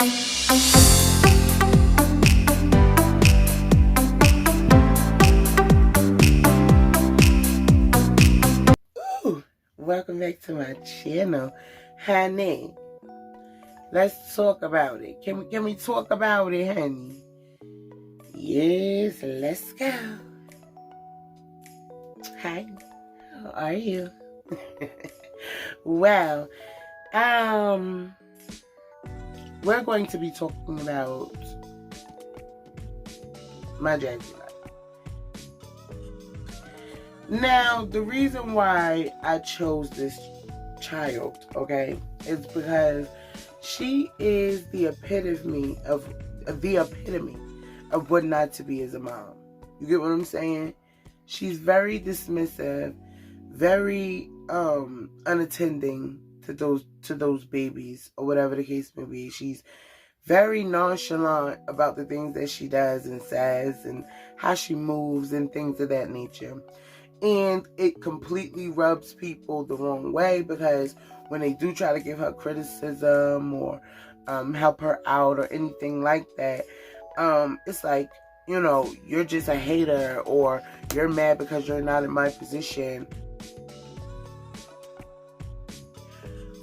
Welcome back to my channel, honey. Let's talk about it. Can we talk about it, honey? Yes, let's go. Hi, how are you? Well, we're going to be talking about my Jazzy life. Now, the reason why I chose this child, okay, is because she is the epitome of what not to be as a mom. You get what I'm saying? She's very dismissive, very unattending to those babies, or whatever the case may be. She's very nonchalant about the things that she does and says and how she moves and things of that nature. And it completely rubs people the wrong way, because when they do try to give her criticism or help her out or anything like that, it's like, you know, you're just a hater, or you're mad because you're not in my position.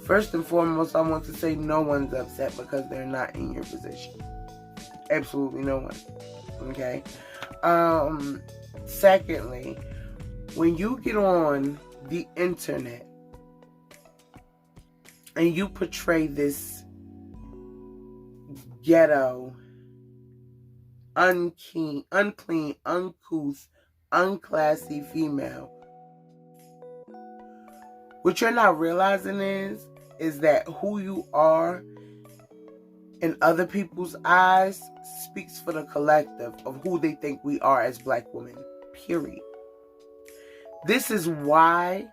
First and foremost, I want to say no one's upset because they're not in your position. Absolutely no one. Okay? Secondly, when you get on the internet and you portray this ghetto, unclean, uncouth, unclassy female, what you're not realizing is that who you are in other people's eyes speaks for the collective of who they think we are as black women, period. This is why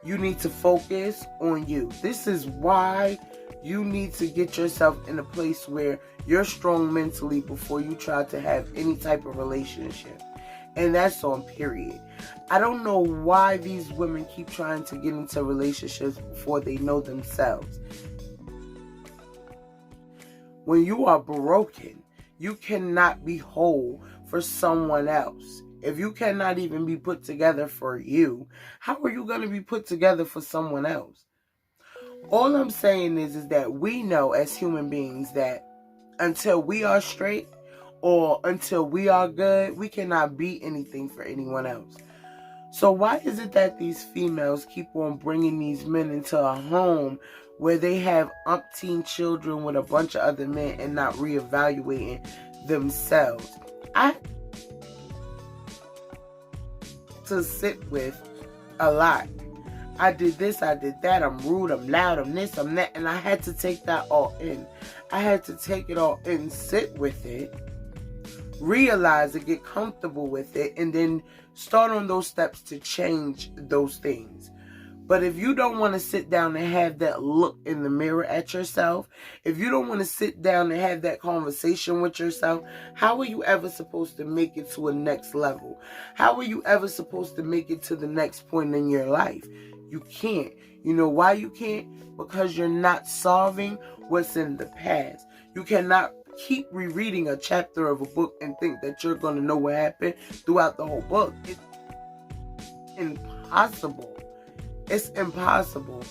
you need to focus on you. This is why you need to get yourself in a place where you're strong mentally before you try to have any type of relationship. And that's on period. I don't know why these women keep trying to get into relationships before they know themselves. When you are broken, you cannot be whole for someone else. If you cannot even be put together for you, how are you going to be put together for someone else? All I'm saying is that we know as human beings that until we are straight or until we are good, we cannot be anything for anyone else. So why is it that these females keep on bringing these men into a home where they have umpteen children with a bunch of other men and not reevaluating themselves? I to sit with a lot. I did this, I did that, I'm rude, I'm loud, I'm this, I'm that, and I had to take that all in. I had to take it all in, sit with it, realize it, get comfortable with it, and then start on those steps to change those things. But if you don't want to sit down and have that look in the mirror at yourself, if you don't want to sit down and have that conversation with yourself, how are you ever supposed to make it to a next level? How are you ever supposed to make it to the next point in your life? You can't. You know why you can't? Because you're not solving what's in the past. You cannot keep rereading a chapter of a book and think that you're going to know what happened throughout the whole book. It's impossible. It's impossible.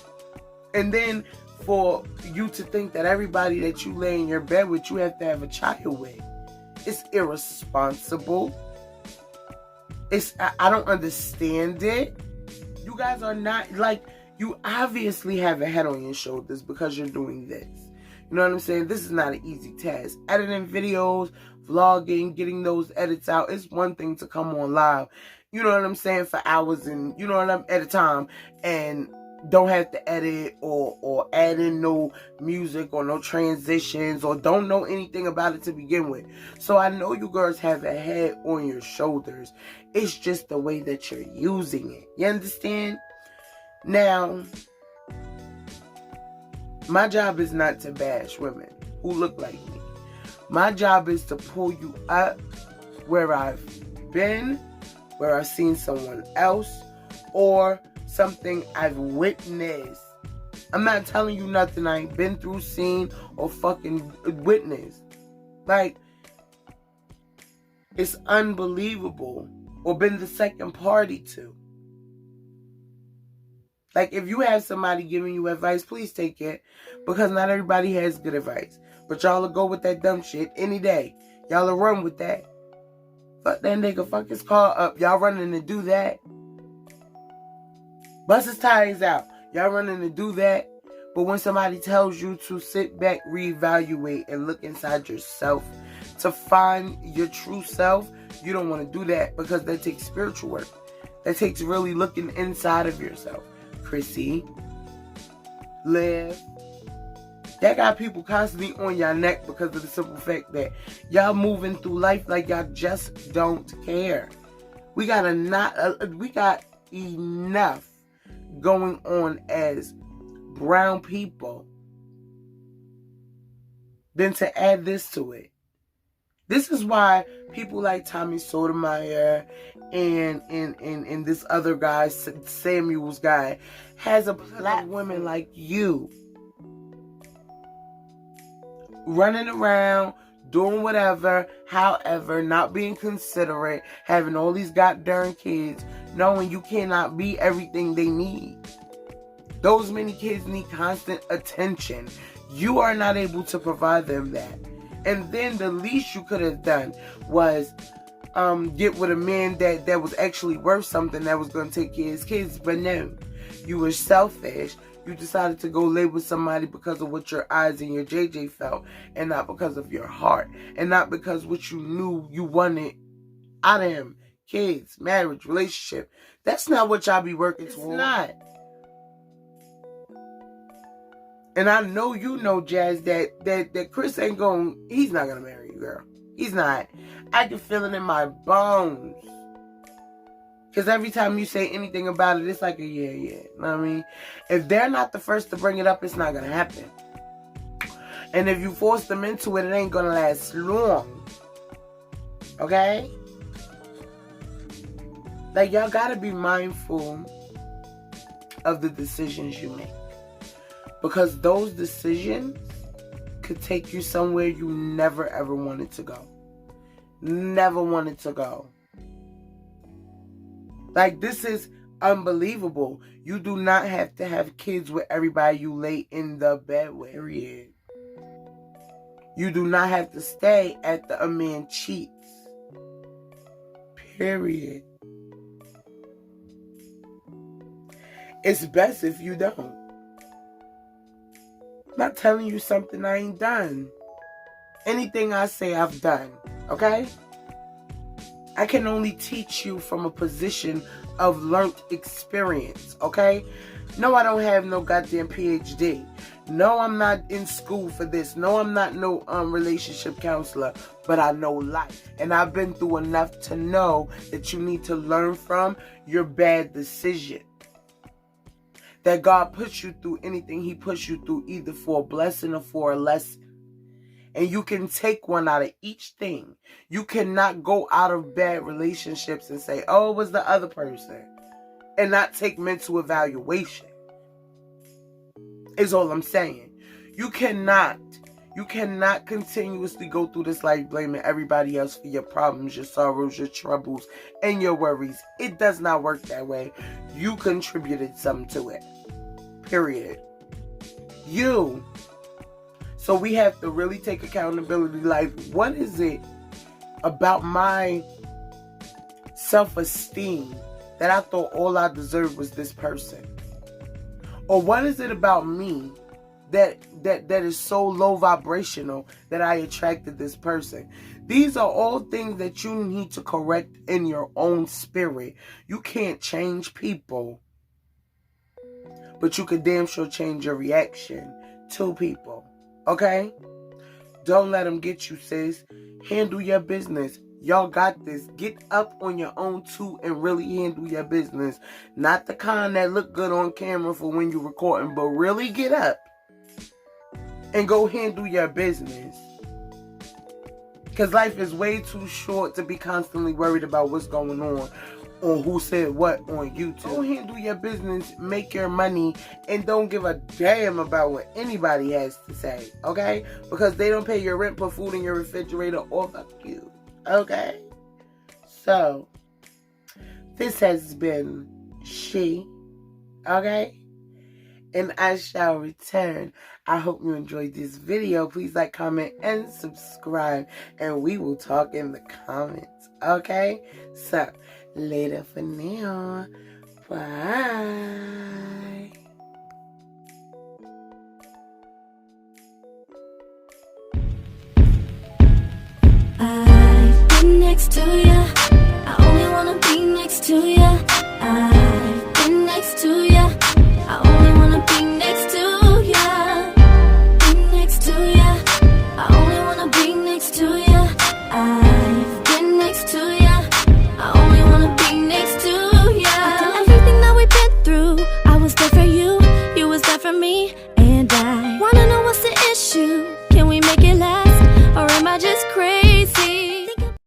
And then for you to think that everybody that you lay in your bed with, you have to have a child with. It's irresponsible. I don't understand it. You guys are not, like, you obviously have a head on your shoulders because you're doing this. You know what I'm saying? This is not an easy task. Editing videos, vlogging, getting those edits out, it's one thing to come on live, you know what I'm saying, for hours and, you know what I'm, at a time, and don't have to edit or add in no music or no transitions or don't know anything about it to begin with. So I know you girls have a head on your shoulders. It's just the way that you're using it. You understand? Now, my job is not to bash women who look like me. My job is to pull you up where I've been, where I've seen someone else, or something I've witnessed I'm not telling you nothing I ain't been through, seen, or fucking witnessed. Like, it's unbelievable. Or been the second party to. Like, if you have somebody giving you advice, please take it. Because not everybody has good advice. But y'all will go with that dumb shit any day. Y'all will run with that. Fuck that nigga, fuck his car up. Y'all running to do that. Bust his tires out. Y'all running to do that. But when somebody tells you to sit back, reevaluate, and look inside yourself to find your true self, you don't want to do that because that takes spiritual work. That takes really looking inside of yourself. Chrissy, Liv, that got people constantly on your neck because of the simple fact that y'all moving through life like y'all just don't care. We got enough going on as brown people than to add this to it. This is why people like Tommy Sotomayor and this other guy, Samuel's guy, has a platform of women like you running around, doing whatever, however, not being considerate, having all these goddamn kids, knowing you cannot be everything they need. Those many kids need constant attention. You are not able to provide them that. And then the least you could have done was get with a man that was actually worth something, that was going to take care of his kids. But no, you were selfish. You decided to go lay with somebody because of what your eyes and your JJ felt, and not because of your heart, and not because what you knew you wanted out of him. Kids, marriage, relationship. That's not what y'all be working towards. It's not. And I know you know, Jazz, that Chris ain't he's not gonna marry you, girl. He's not. I can feel it in my bones. Because every time you say anything about it, it's like a yeah. You know what I mean? If they're not the first to bring it up, it's not gonna happen. And if you force them into it, it ain't gonna last long. Okay? Like, y'all gotta be mindful of the decisions you make. Because those decisions could take you somewhere you never ever wanted to go. Never wanted to go. Like, this is unbelievable. You do not have to have kids with everybody you lay in the bed with. Period. You do not have to stay after a man cheats. Period. It's best if you don't. I'm not telling you something I ain't done. Anything I say, I've done. Okay? I can only teach you from a position of learned experience. Okay? No, I don't have no goddamn PhD. No, I'm not in school for this. No, I'm not no relationship counselor. But I know life. And I've been through enough to know that you need to learn from your bad decision. That God puts you through anything He puts you through, either for a blessing or for a lesson. And you can take one out of each thing. You cannot go out of bad relationships and say, oh, it was the other person, and not take mental evaluation. Is all I'm saying. You cannot continuously go through this life blaming everybody else for your problems, your sorrows, your troubles, and your worries. It does not work that way. You contributed something to it. Period. You. So we have to really take accountability. Like, what is it about my self-esteem that I thought all I deserved was this person? Or what is it about me that is so low vibrational that I attracted this person? These are all things that you need to correct in your own spirit. You can't change people, but you can damn sure change your reaction to people. Okay? Don't let them get you, sis. Handle your business. Y'all got this. Get up on your own too and really handle your business. Not the kind that look good on camera for when you're recording, but really get up and go handle your business. Because life is way too short to be constantly worried about what's going on on who said what on YouTube. Go handle your business, make your money, and don't give a damn about what anybody has to say, okay? Because they don't pay your rent, put food in your refrigerator, or fuck you, okay? So, this has been she, okay? And I shall return. I hope you enjoyed this video. Please like, comment, and subscribe. And we will talk in the comments, okay? So, later for now. Bye. I've been next to ya. I only wanna be next to ya. I've been next to ya. I only wanna be next to ya. Been next to ya. I only wanna be next to ya. I've been next to ya. I only wanna be next to ya. After everything that we've been through, I was there for you, you was there for me, and I wanna know what's the issue.